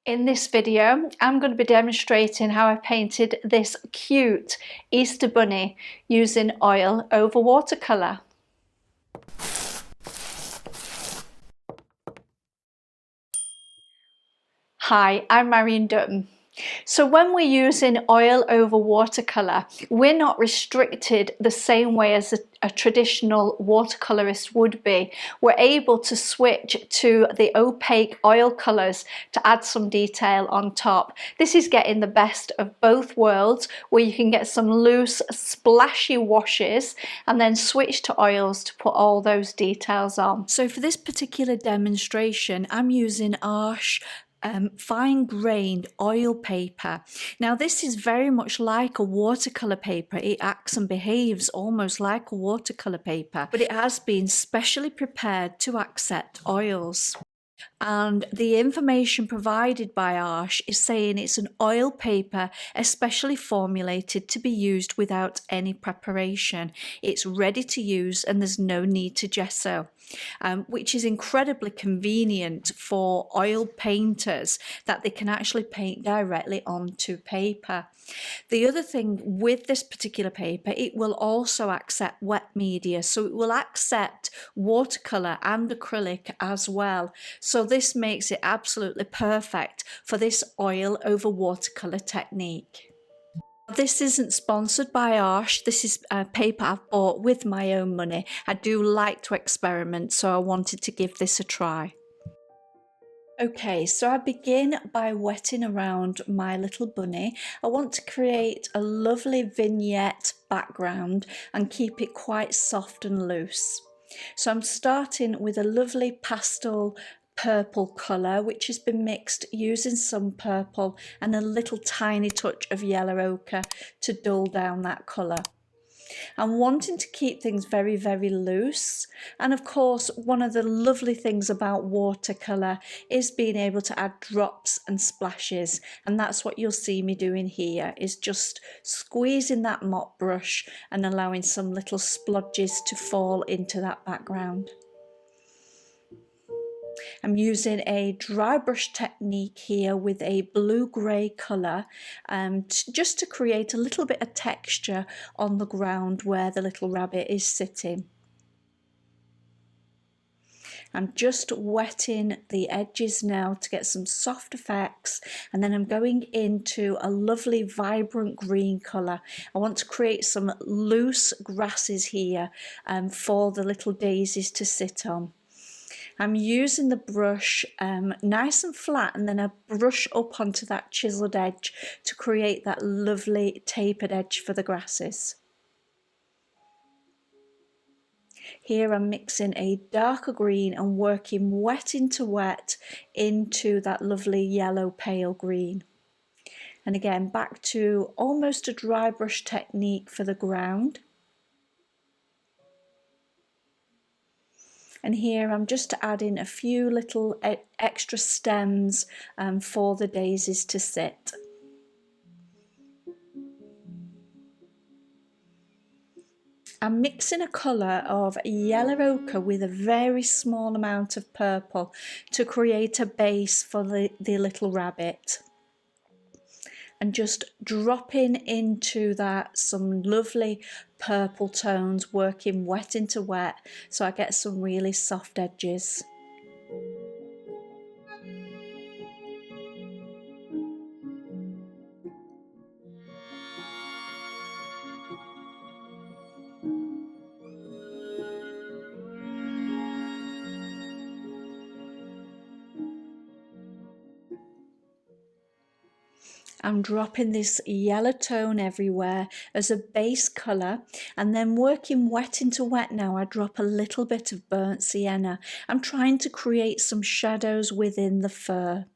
In this video, I'm going to be demonstrating how I painted this cute Easter bunny using oil over watercolour. Hi, I'm Marion Dutton. So when we're using oil over watercolour, we're not restricted the same way as a traditional watercolourist would be. We're able to switch to the opaque oil colours to add some detail on top. This is getting the best of both worlds, where you can get some loose, splashy washes and then switch to oils to put all those details on. So for this particular demonstration, I'm using Arches fine-grained oil paper. Now this is very much like a watercolour paper. It acts and behaves almost like a watercolour paper, but it has been specially prepared to accept oils. And the information provided by Arches is saying it's an oil paper especially formulated to be used without any preparation. It's ready to use and there's no need to gesso, which is incredibly convenient for oil painters, that they can actually paint directly onto paper. The other thing with this particular paper, it will also accept wet media, so it will accept watercolour and acrylic as well. So this makes it absolutely perfect for this oil over watercolour technique. This isn't sponsored by Arches. This is a paper I've bought with my own money. I do like to experiment, so I wanted to give this a try. Okay, so I begin by wetting around my little bunny. I want to create a lovely vignette background and keep it quite soft and loose. So I'm starting with a lovely pastel purple colour, which has been mixed using some purple and a little tiny touch of yellow ochre to dull down that colour. I'm wanting to keep things very, very loose. And of course, one of the lovely things about watercolour is being able to add drops and splashes. And that's what you'll see me doing here, is just squeezing that mop brush and allowing some little splodges to fall into that background. I'm using a dry brush technique here with a blue-grey colour, just to create a little bit of texture on the ground where the little rabbit is sitting. I'm just wetting the edges now to get some soft effects, and then I'm going into a lovely vibrant green colour. I want to create some loose grasses here for the little daisies to sit on. I'm using the brush nice and flat, and then I brush up onto that chiselled edge to create that lovely tapered edge for the grasses. Here I'm mixing a darker green and working wet into wet into that lovely yellow pale green. And again, back to almost a dry brush technique for the ground. And here I'm just adding a few little extra stems for the daisies to sit. I'm mixing a colour of yellow ochre with a very small amount of purple to create a base for the little rabbit. And just dropping into that some lovely purple tones, working wet into wet so I get some really soft edges. I'm dropping this yellow tone everywhere as a base colour, and then working wet into wet now, I drop a little bit of burnt sienna. I'm trying to create some shadows within the fur.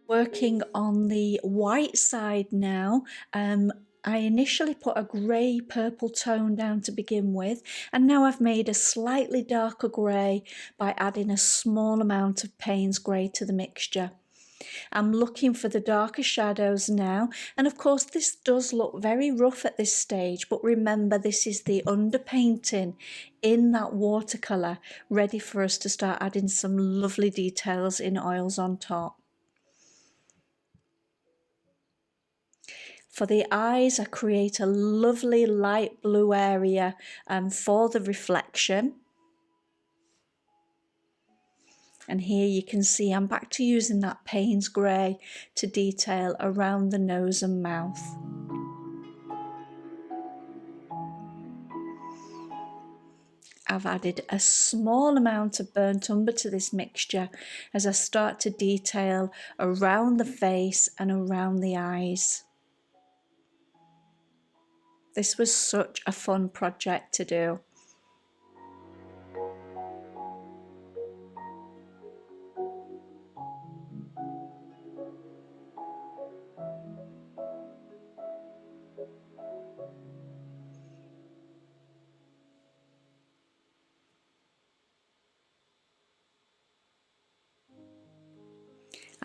Working on the white side now, I initially put a grey purple tone down to begin with, and now I've made a slightly darker grey by adding a small amount of Payne's grey to the mixture. I'm looking for the darker shadows now, and of course this does look very rough at this stage, but remember this is the underpainting in that watercolour, ready for us to start adding some lovely details in oils on top. For the eyes, I create a lovely light blue area for the reflection. And here you can see I'm back to using that Payne's grey to detail around the nose and mouth. I've added a small amount of burnt umber to this mixture as I start to detail around the face and around the eyes. This was such a fun project to do.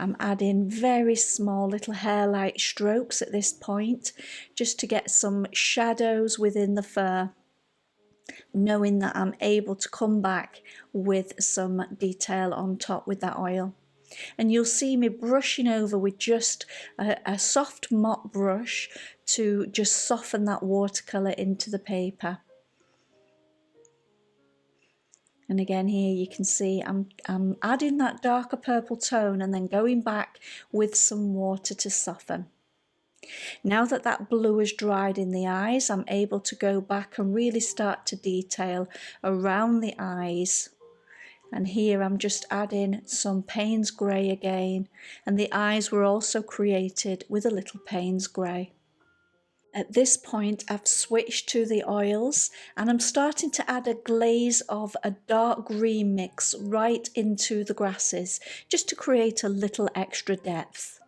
I'm adding very small little hairlight strokes at this point, just to get some shadows within the fur, knowing that I'm able to come back with some detail on top with that oil. And you'll see me brushing over with just a soft mop brush to just soften that watercolour into the paper. And again here you can see I'm adding that darker purple tone and then going back with some water to soften. Now that that blue has dried in the eyes, I'm able to go back and really start to detail around the eyes. And here I'm just adding some Payne's grey again, and the eyes were also created with a little Payne's grey. At this point I've switched to the oils and I'm starting to add a glaze of a dark green mix right into the grasses, just to create a little extra depth.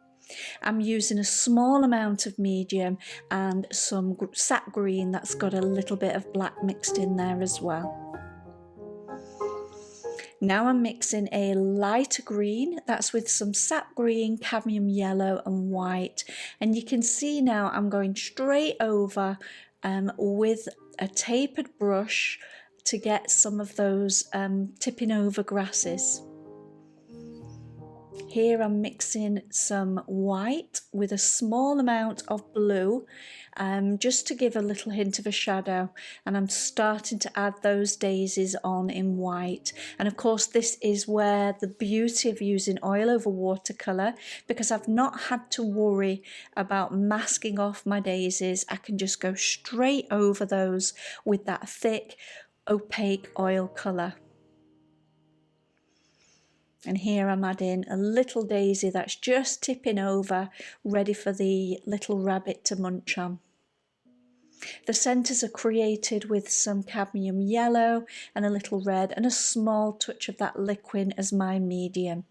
I'm using a small amount of medium and some sap green that's got a little bit of black mixed in there as well. Now I'm mixing a lighter green, that's with some sap green, cadmium yellow and white. And you can see now I'm going straight over with a tapered brush to get some of those tipping over grasses. Here I'm mixing some white with a small amount of blue, just to give a little hint of a shadow, and I'm starting to add those daisies on in white. And of course this is where the beauty of using oil over watercolour, because I've not had to worry about masking off my daisies. I can just go straight over those with that thick opaque oil colour. And here I'm adding a little daisy that's just tipping over, ready for the little rabbit to munch on. The centres are created with some cadmium yellow and a little red and a small touch of that liquid as my medium.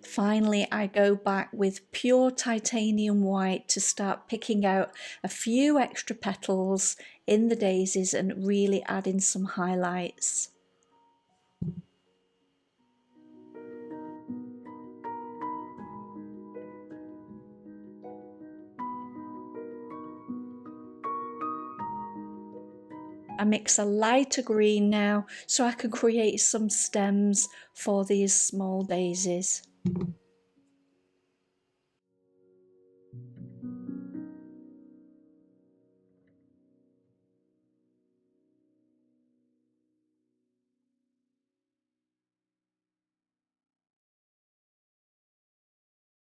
Finally, I go back with pure titanium white to start picking out a few extra petals in the daisies and really adding some highlights. I mix a lighter green now so I can create some stems for these small daisies.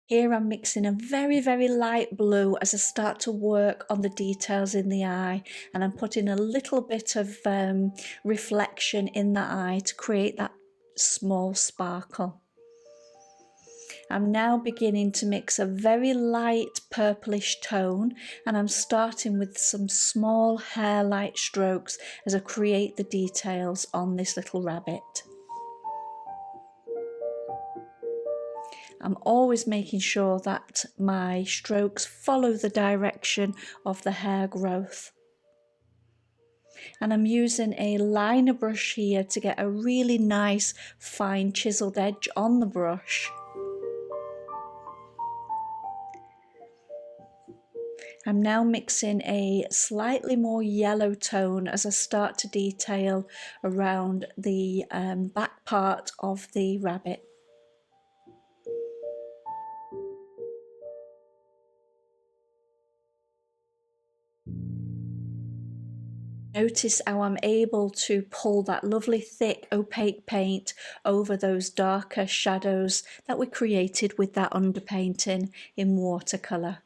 Here I'm mixing a very, very light blue as I start to work on the details in the eye, and I'm putting a little bit of reflection in the eye to create that small sparkle. I'm now beginning to mix a very light purplish tone, and I'm starting with some small hair-like strokes as I create the details on this little rabbit. I'm always making sure that my strokes follow the direction of the hair growth. And I'm using a liner brush here to get a really nice fine chiseled edge on the brush. I'm now mixing a slightly more yellow tone as I start to detail around the back part of the rabbit. Notice how I'm able to pull that lovely thick opaque paint over those darker shadows that we created with that underpainting in watercolour.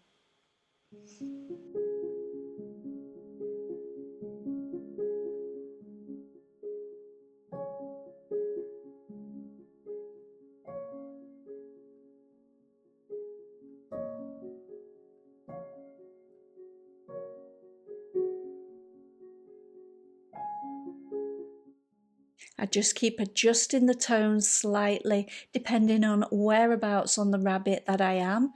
I just keep adjusting the tones slightly depending on whereabouts on the rabbit that I am.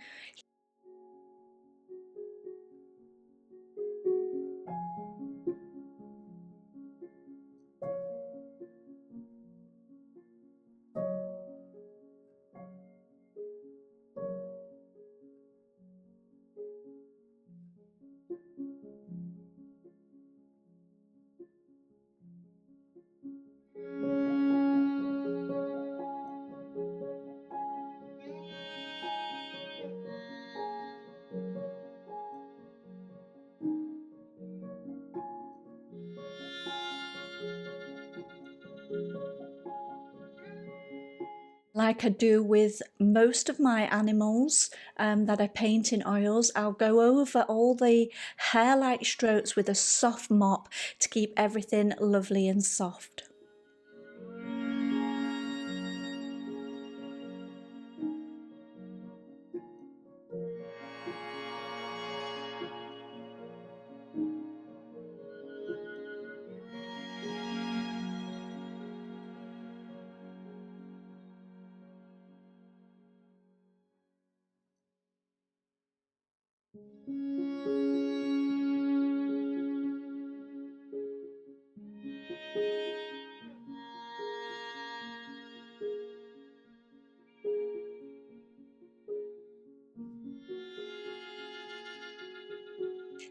Like I do with most of my animals that I paint in oils, I'll go over all the hair-like strokes with a soft mop to keep everything lovely and soft.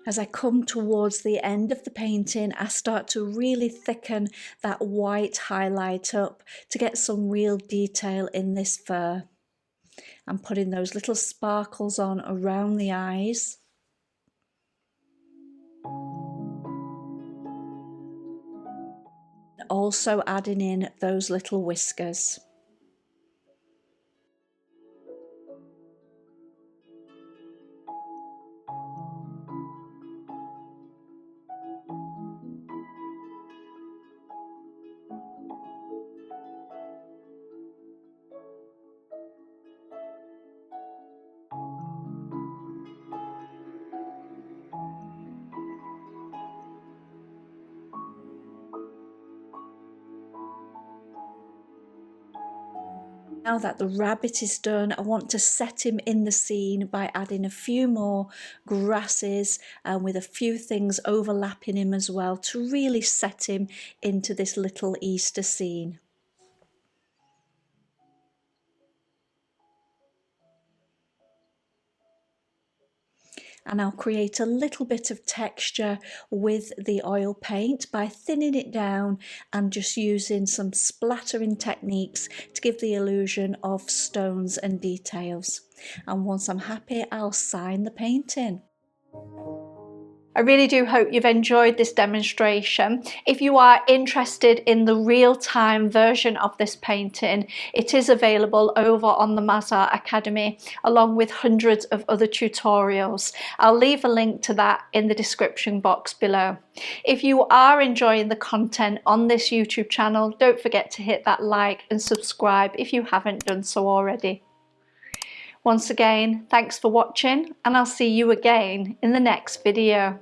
As I come towards the end of the painting, I start to really thicken that white highlight up to get some real detail in this fur. I'm putting those little sparkles on around the eyes. Also adding in those little whiskers. Now that the rabbit is done, I want to set him in the scene by adding a few more grasses and with a few things overlapping him as well to really set him into this little Easter scene. And I'll create a little bit of texture with the oil paint by thinning it down and just using some splattering techniques to give the illusion of stones and details. And once I'm happy, I'll sign the painting. I really do hope you've enjoyed this demonstration. If you are interested in the real-time version of this painting, it is available over on the MazArt Academy, along with hundreds of other tutorials. I'll leave a link to that in the description box below. If you are enjoying the content on this YouTube channel, don't forget to hit that like and subscribe if you haven't done so already. Once again, thanks for watching, and I'll see you again in the next video.